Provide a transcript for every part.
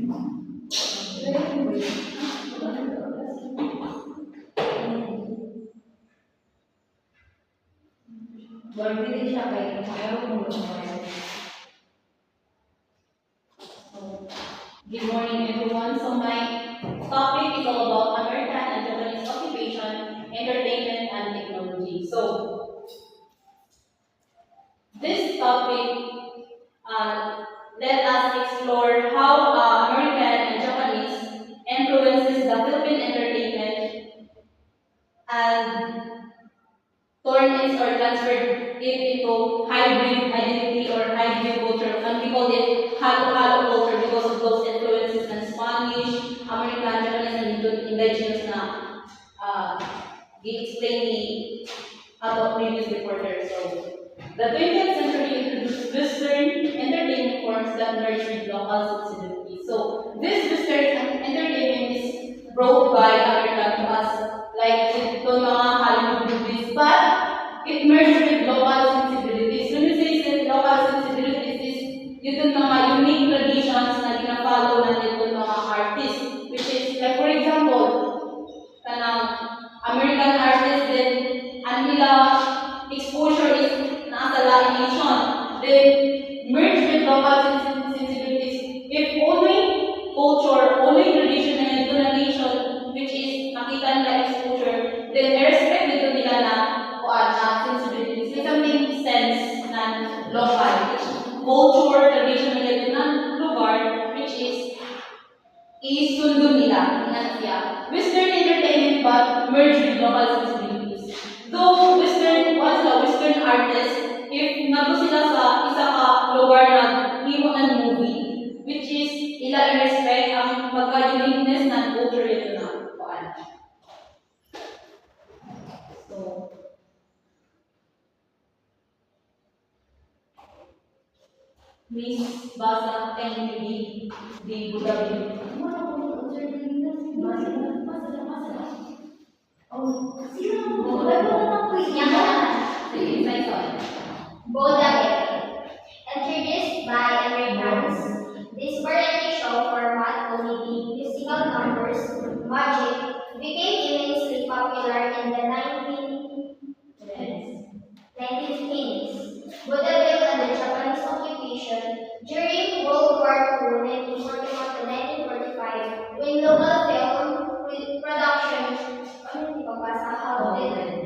Hindi siya kayo. Ayaw ko Good morning, everyone. So my topic is all about American and Japanese occupation, entertainment, and technology. So this topic, let us explore how American and Japanese influences the Philippine entertainment and turn it or transferred it into hybrid identity or hybrid culture. And we call it halo-halo culture because of those influences in Spanish, American, Japanese, and indigenous na gi-explain ni ato previous reporter. So, the 20th century introduced Western entertainment forms that merge with local sensibilities. So, this Western entertainment is brought by America to us, like ito mga Hollywood movies, but it merged with local sensibilities. When you say local sensibilities, is yung mga unique traditions na gina-follow na nito mga artists, which is, like for example, kanang American artists din, ang nila exposure is nasa Latin nation. Then, merge with local sensibilities. If only culture, only tradition na ito na nation, which is nakita nila exposure, then respect dito nila na sensibilities. May something sense na local, culture, tradition nila ito na lugar, which is isundo nila, ingat siya. Western entertainment but merge with local sensibilities. Though Western, once a Western artist, if nato sila sa isa ka lugar na himo ng movie, which is ila i-respect ang pagka-uniqueness ng culture ito na kuan. So, Miss Basa and di Budabi. Introduced by Americans, this variety show format only musical numbers, magic, became immensely popular in the 1910s. Vaudeville and the Japanese occupation during World War II, 1941 to 1945, when local film production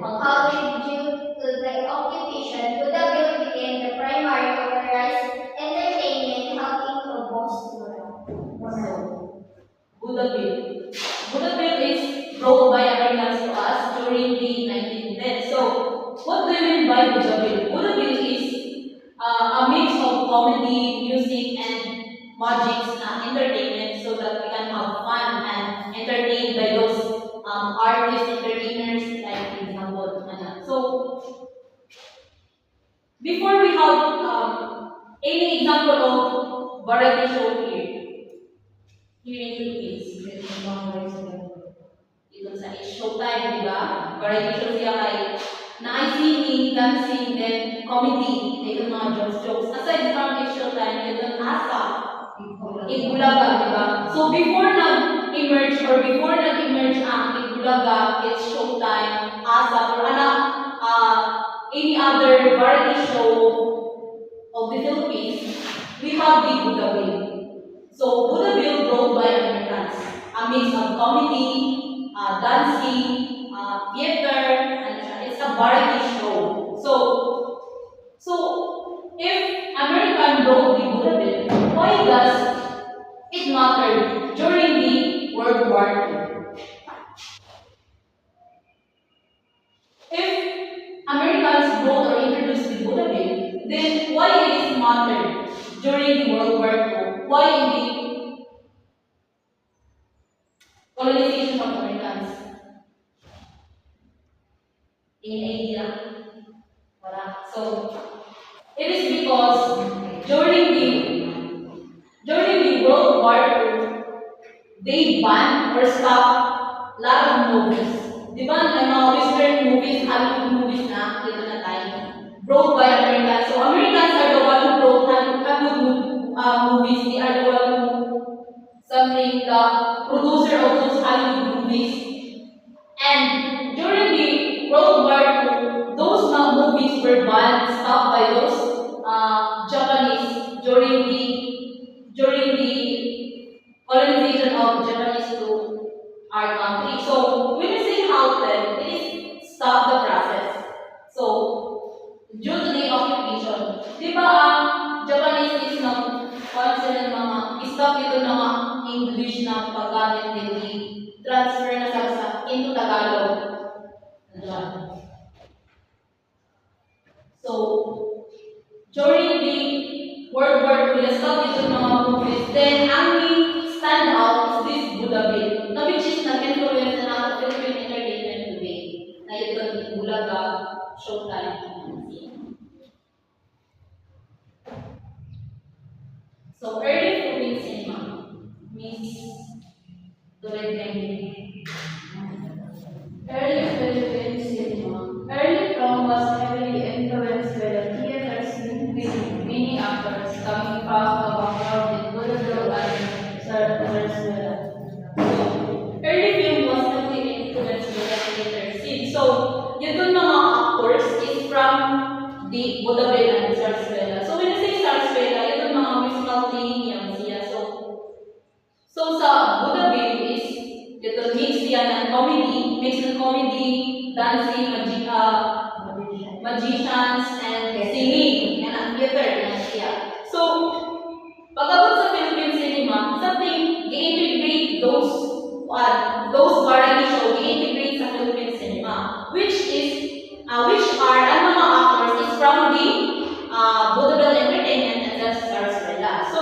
halted due to the occupation, Vaudeville became the primary authorized entertainment, helping to boost morale. Vaudeville is brought by Americans to us during the 1910s. So, what do you mean by vaudeville? Vaudeville is a mix of comedy, music, and magic entertainment so that we can have fun and entertained by those artists, entertainers, like for example. So, before we have any example of variety show here in Philippines, ito sa Showtime, di ba? Variety show siya kay na singing, dancing, then comedy, ito mga jokes. Aside from Showtime, ito Asa, Itbulaga, di ba? So before nag-emerge or before nag-emerge ang Itbulaga, it's Showtime, Asa, or any other variety show of the Philippines, we have the Vaudeville. So Vaudeville brought by Americans, a mix of comedy, dancing, theater, and it's a variety show. So if American brought the Vaudeville, why does it matter during the World War II? If Americans brought or introduced the Vaudeville, then why it is matter during the World War II? Why in the colonization of Americans? Any idea? Wala. So, it is because during the World War II, they banned or stopped a lot of movies. Di ba, may mga Western movies, Hollywood movies na, dito na time, brought by Americans. So, Americans are the one who brought Hollywood movies. They are the one who, sa producer of those Hollywood movies. And during the World War II, those movies were banned, stopped by those Japanese during the colonization of Japanese to our country. So when you say halted, it is stop the process. So due to the occupation, di ba ang Japanese is na sila mga stop ito ng mga English na paggamit din ni transfer na sa into Tagalog. Diba? So during the World War II, stop ito ng mga movies. Then ang stand out is this Buddha Bill, na which is nag-influence na ng Philippine entertainment today. Na ito ni Bulaga, Showtime, and so early Philippine cinema means tulad ng early Philippine cinema. Early film was heavily influenced by the theater scene with many actors coming from a background in vaudeville and sarsuela. So, early film was heavily influenced by the theater scene. So, yung mga actors is from the vaudeville and sarsuela. So, when you say sarsuela, yung mga musical themes siya. So sa vaudeville is ito mix yan ng comedy, dancing, magicians, and singing, and ang theater na siya. So, pagkabot sa Philippine cinema, something i-integrate those variety show, i-integrate sa Philippine cinema, which are ang mga actors is from the vaudeville entertainment and the sarsuela. So,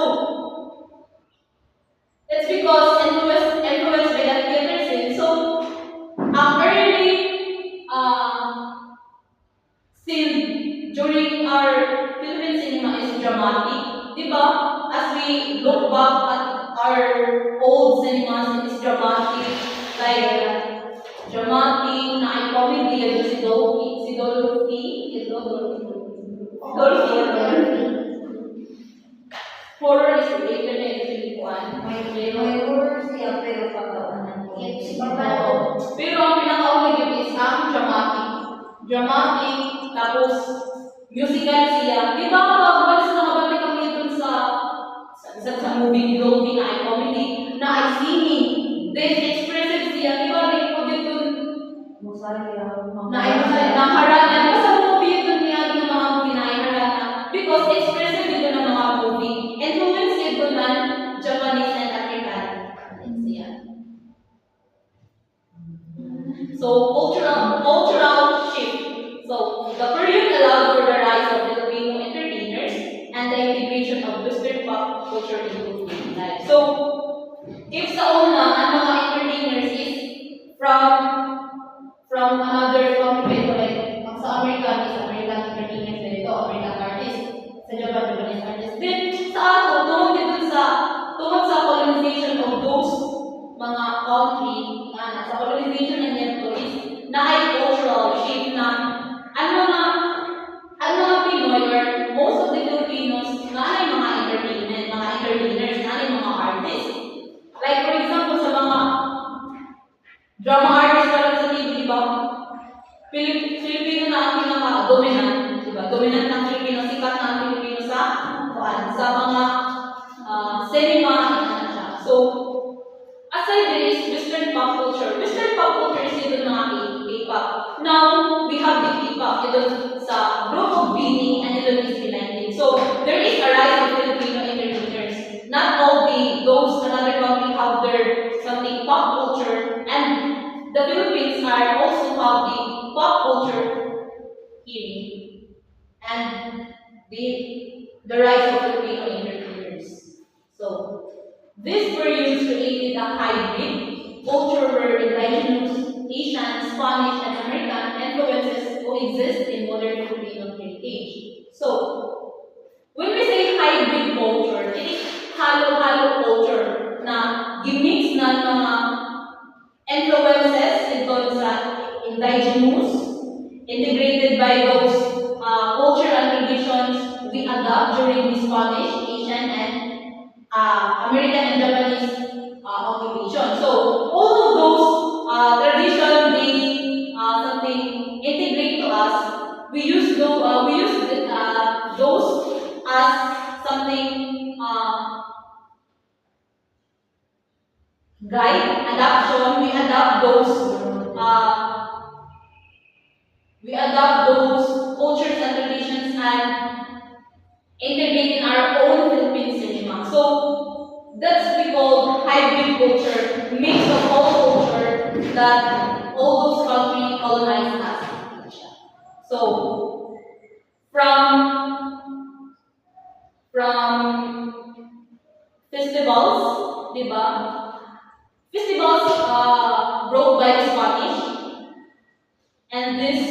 it's because influenced by the theater scene. So, early scene during our Philippine cinema is dramatic. Diba? As we look back at our old cinemas, it is dramatic. Like, dramatic na comedy, si Dolphy. Horror is later na yung May horror siya, pero pagkaanan ko. Pero ang pinaka-original is ang dramatic, tapos musical siya. Di ba kapag once nakabalik kami dun sa movie ni Dolphy na ay comedy, na ay singing, then expressive siya. Di ba rin po dito na ay harana. Di ba sa movie dun niya ng mga movie na ay harana? Because expressive dito ng mga movie. Influence ito ng Japanese and American. So cultural shift. So the period allowed for the rise of Filipino entertainers and the integration of Western pop culture into daily life. So if sa una ang mga entertainers is from another country, like sa American is American entertainers dito, American artists, sa Japanese artists. Then sa ato, tungkol sa colonization of those mga country, sa colonization ng yan is na ay cultural shift na ang mga Pinoy or most of the Filipinos na ay mga entertainers, na ay mga artists. Like for example, sa mga drama artists para sa TV, di ba? Filipino na ang pinaka-dominant, di ba? Dominant ng Filipino, sikat ng Filipino sa mga cinema, siya. So, aside there is Western pop culture. Western pop culture is ito na K-pop. Now, we have the K-pop. Ito sa group of BINI and ito is P19. So, there is a rise of Filipino entertainers. Not all those another country have their something pop culture, and the Philippines are also have the pop culture here. And the rise of Filipino entertainers. So, this period created a hybrid culture where indigenous, Asian, Spanish, and American influences coexist in modern Filipino heritage. So, when we say hybrid culture, it is halo-halo culture na gimix ng mga influences ito sa indigenous, integrated by those culture and traditions we adapt during the Spanish, Asian, and American and Japanese occupation. So, something guide, adoption, we adopt those cultures and traditions and integrate in our own Philippine cinema. So that's we call hybrid culture, mix of all culture that all those countries colonized us. So from festivals, diba? Festivals brought by the Scottish, and this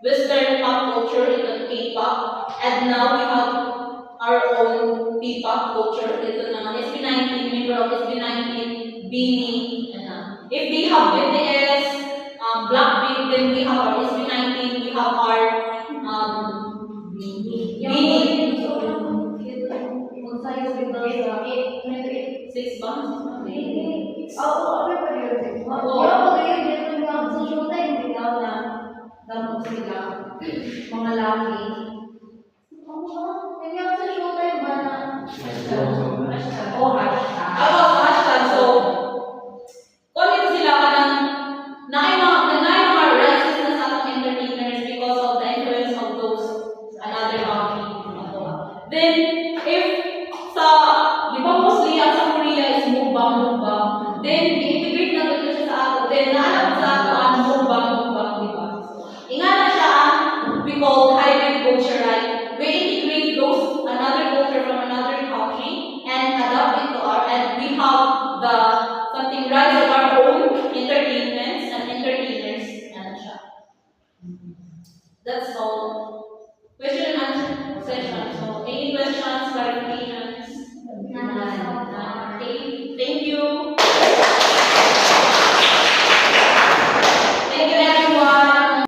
Western pop culture into K-pop, and now we have our own P-pop culture. Ito na SB19, member of SB19, BINI, if they have BTS, Blackpink, then we have our SB19, we have our BINI. 6 ba? Oo, ano pa yun? Oo. Kaya pag yun, dito nga sa showtime, bigla na damot sila, mga laki. Kaya sa showtime ba na? Hashtag. About hashtag, so, kung dito sila ka ng mga rights na sa atong entertainers because of the influence of those another country. Then, if sa, di ba mostly ang sa Korea is mukbang, then i-integrate na ito siya sa ato, then naalam sa ato ang mukbang, di ba? Ingana siya ang we call hybrid culture, right? We integrate those another culture from another country and adopt it to our, and we have the something rights of our own entertainments and entertainers. Ano siya? That's all.